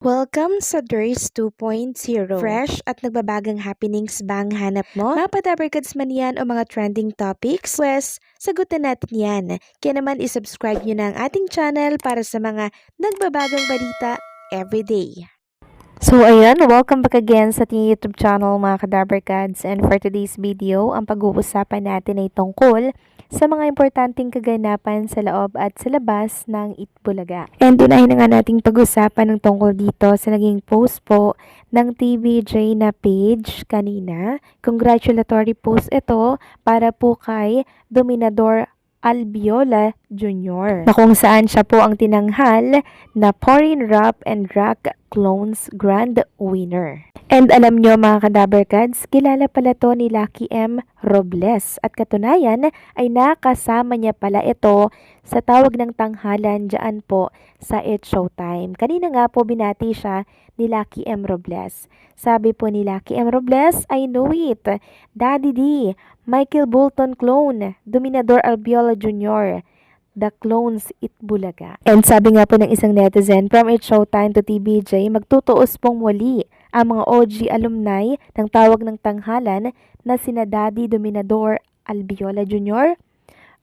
Welcome sa DRS 2.0. Fresh at nagbabagang happenings bang hanap mo? Mga padabarkads man yan o mga trending topics? Pwes, sagutin natin yan. Kaya naman isubscribe nyo na ang ating channel para sa mga nagbabagang balita everyday. So ayan, welcome back again sa ating YouTube channel mga Kadabarkads, and for today's video, ang pag-uusapan natin ay tungkol sa mga importanteng kaganapan sa loob at sa labas ng Itbulaga. And unahin na nga nating pag-usapan ng tungkol dito sa naging post po ng TVJ na page kanina. Congratulatory post ito para po kay Dominador Albiola Jr. na kung saan siya po ang tinanghal na Foreign Rap and Rock Clones Grand Winner. And alam nyo mga Kadabarkads, kilala pala to ni Lucky M. Robles at katunayan ay nakasama niya pala ito sa tawag ng tanghalan dyan po sa It's Showtime. Kanina nga po binati siya ni Lucky M. Robles. Sabi po ni Lucky M. Robles, I know it, Daddy D, Michael Bolton clone, Dominador Albiola Jr., The Clones Itbulaga. And sabi nga po ng isang netizen, from It's Showtime to TVJ, magtutuos pong muli ang mga OG alumni ng tawag ng tanghalan na sina Daddy Dominador Albiola Jr.,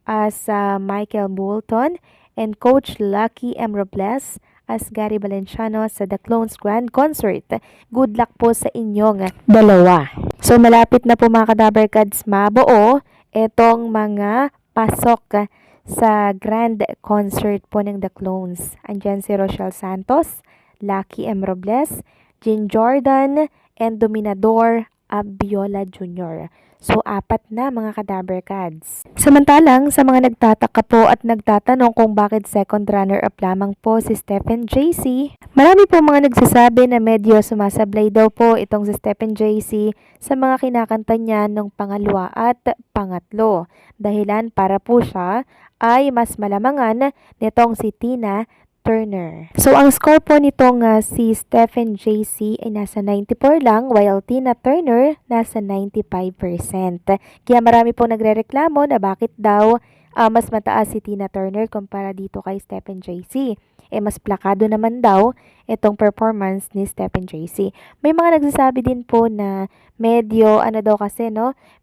as Michael Bolton, and Coach Lucky M. Robles as Gary Valenciano sa The Clones Grand Concert. Good luck po sa inyong dalawa. So malapit na po mga Kadabarkads mabuo itong mga pasok sa grand concert po ng The Clones. Andyan si Rochelle Santos, Lucky M. Robles, Jane Jordan, and Dominador Albiola Jr. So, 4 na mga Kadabarkads. Samantalang, sa mga nagtataka po at nagtatanong kung bakit second runner-up lamang po si Stephen JC, marami po mga nagsasabi na medyo sumasablay daw po itong si Stephen JC sa mga kinakanta niya nung pangalawa at pangatlo. Dahilan para po siya ay mas malamangan nitong si Tina Turner. So, ang score po nitong si Stephen JC ay nasa 94 lang, while Tina Turner nasa 95%. Kaya marami po nagrereklamo na bakit daw mas mataas si Tina Turner kumpara dito kay Stephen JC. Mas plakado naman daw itong performance ni Stephen JC. May mga nagsasabi din po na medyo daw kasi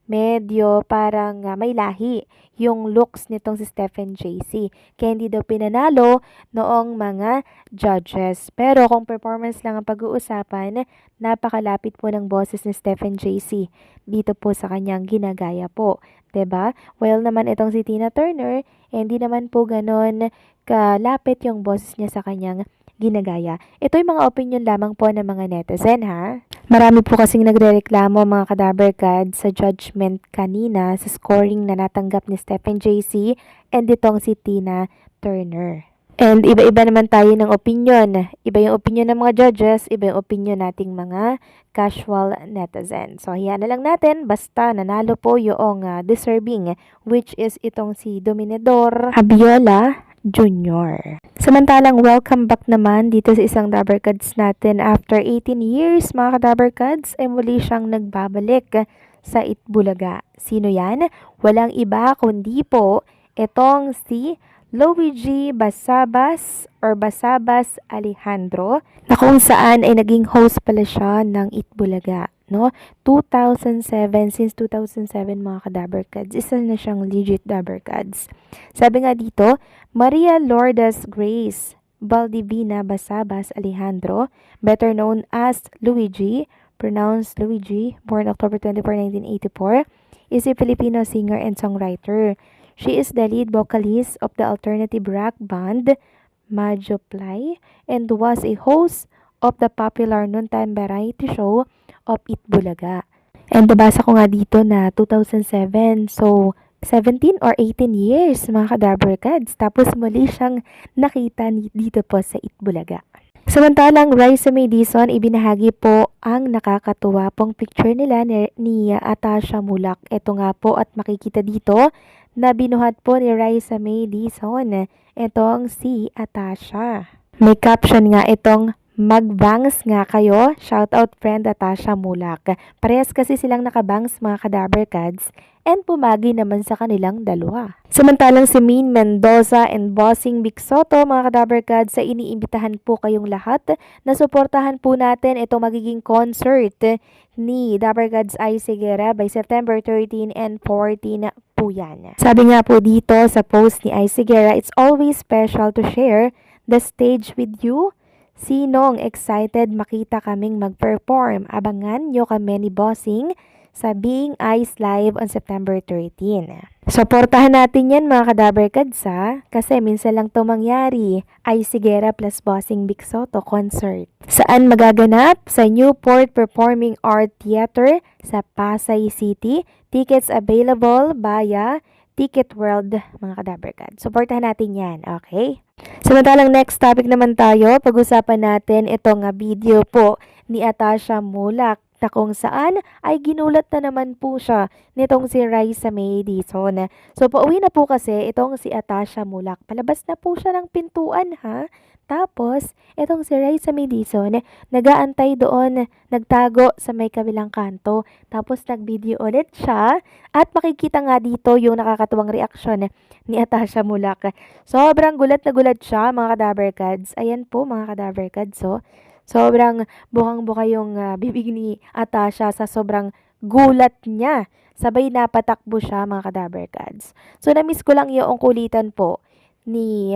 medyo parang may lahi yung looks nitong si Stephen JC. Kaya hindi daw pinanalo noong mga judges. Pero kung performance lang ang pag-uusapan, napakalapit po ng boses ni Stephen JC dito po sa kanyang ginagaya po. 'Di ba? Well naman itong si Tina Turner, hindi naman po ganon kalapit yung boses niya sa kanyang ginagaya. Ito yung mga opinion lamang po ng mga netizen ha. Marami po kasing nagrereklamo mga Kadabarkads sa judgment kanina sa scoring na natanggap ni Stephen JC and itong si Tina Turner. And iba-iba naman tayo ng opinion. Iba yung opinion ng mga judges, iba yung opinion nating mga casual netizen. So, hayaan na lang natin, basta nanalo po yung deserving, which is itong si Dominador Albiola Jr. Samantalang welcome back naman dito sa isang Dabarkads natin. After 18 years mga Kadabarkads ay muli siyang nagbabalik sa Itbulaga. Sino yan? Walang iba kundi po itong si Luigi Basabas or Basabas Alejandro na kung saan ay naging host pala siya ng Itbulaga. 2007, since 2007 mga Kadabarkads, isa na siyang legit Dabarkads. Sabi nga dito, Maria Lourdes Grace Valdivina Basabas Alejandro, better known as Luigi, pronounced Luigi, born October 24, 1984, is a Filipino singer and songwriter. She is the lead vocalist of the alternative rock band Majoplay and was a host of the popular noontime variety show of Itbulaga. And nabasa ko nga dito na 2007, so 17 or 18 years mga Kadabarkads. Tapos muli siyang nakita dito po sa Itbulaga. Samantalang Raisa May Dizon, ibinahagi po ang nakakatuwa pong picture nila ni Atasha Mulak. Ito nga po at makikita dito na binuhat po ni Raisa May Dizon itong si Atasha. May caption nga itong mag-bangs nga kayo, shout out friend Atasha Mulak. Parehas kasi silang nakabangs mga Kadabarkads and pumagi naman sa kanilang dalawa. Samantalang si Maine Mendoza and Bossing Vic Soto, mga ka-Dabarkads, sa iniimbitahan po kayong lahat na suportahan po natin itong magiging concert ni Dabarkads Ai Sigera by September 13 and 14 po yan. Sabi nga po dito sa post ni Ai Sigera, it's always special to share the stage with you. Sinong excited makita kaming mag-perform? Abangan nyo kami ni Bossing sa Being Ice Live on September 13. Suportahan natin yan, mga ka-Dabarkads, ha? Kasi minsan lang to mangyari. Ai Sigera plus Bossing Vic Soto concert. Saan magaganap? Sa Newport Performing Art Theater sa Pasay City. Tickets available via Ticket World, mga ka-Dabarkads. Suportahan natin yan, okay? Samantalang next topic naman tayo, pag-usapan natin itong video po ni Atasha Mulak na kung saan ay ginulat na naman po siya nitong si Raisa May Dizon. So pauwi na po kasi itong si Atasha Mulak. Palabas na po siya ng pintuan, ha? Tapos, itong si Raisa May Dizon, nag-aantay doon, nagtago sa may kabilang kanto. Tapos nag-video ulit siya at makikita nga dito yung nakakatuwang reaksyon ni Atasha Mulak. Sobrang gulat na gulat siya, mga ka-Dabarkads. Ayan po, mga ka-Dabarkads, so. Sobrang bukang-buka yung bibig ni Atasha sa sobrang gulat niya. Sabay napatakbo siya, mga ka-Dabarkads. So, na-miss ko lang yung kulitan po ni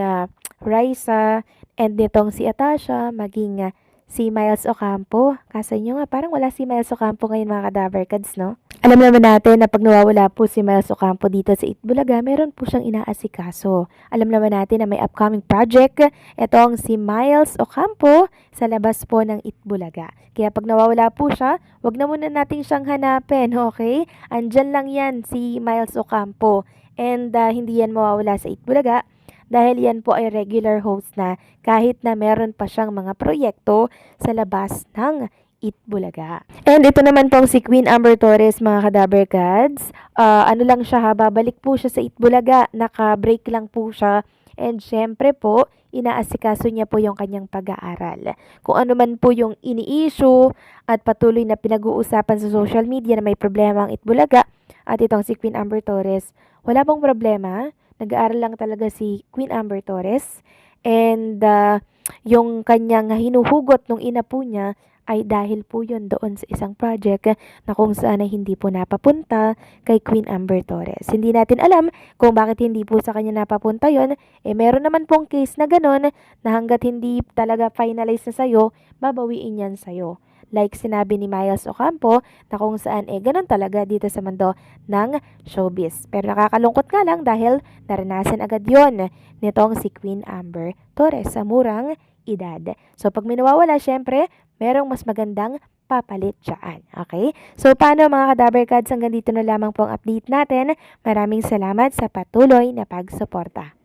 Raisa and nitong si Atasha, maging si Miles Ocampo. Kasi nyo nga, parang wala si Miles Ocampo ngayon, mga ka-Dabarkads, no? Alam naman natin na pag nawawala po si Miles Ocampo dito sa Itbulaga, meron po siyang inaasikaso. Alam naman natin na may upcoming project, itong si Miles Ocampo sa labas po ng Itbulaga. Kaya pag nawawala po siya, wag na muna natin siyang hanapin, okay? Andyan lang yan, si Miles Ocampo. And hindi yan mawawala sa Itbulaga dahil yan po ay regular host na kahit na meron pa siyang mga proyekto sa labas ng Itbulaga. And ito naman pong si Queen Amber Torres, mga ka-Dabarkads. Ano lang siya ha, babalik po siya sa Itbulaga. Naka-break lang po siya. And syempre po, inaasikaso niya po yung kanyang pag-aaral. Kung ano man po yung ini-issue at patuloy na pinag-uusapan sa social media na may problema ang Itbulaga at itong si Queen Amber Torres, wala pong problema. Nag-aaral lang talaga si Queen Amber Torres. And yung kanyang hinuhugot nung ina po niya ay dahil po yun doon sa isang project na kung saan ay hindi po napapunta kay Queen Amber Torres. Hindi natin alam kung bakit hindi po sa kanya napapunta yun. Meron naman pong case na ganun na hanggat hindi talaga finalize na sa'yo, babawiin yan sa'yo. Like sinabi ni Miles Ocampo na kung saan ganun talaga dito sa mundo ng showbiz. Pero nakakalungkot nga lang dahil naranasan agad yon nitong si Queen Amber Torres sa murang edad. So pag may nawawala, syempre, merong mas magandang papalit dyan. Okay? So paano, mga ka-Dabarkads, hanggang dito na lamang po ang update natin. Maraming salamat sa patuloy na pagsuporta.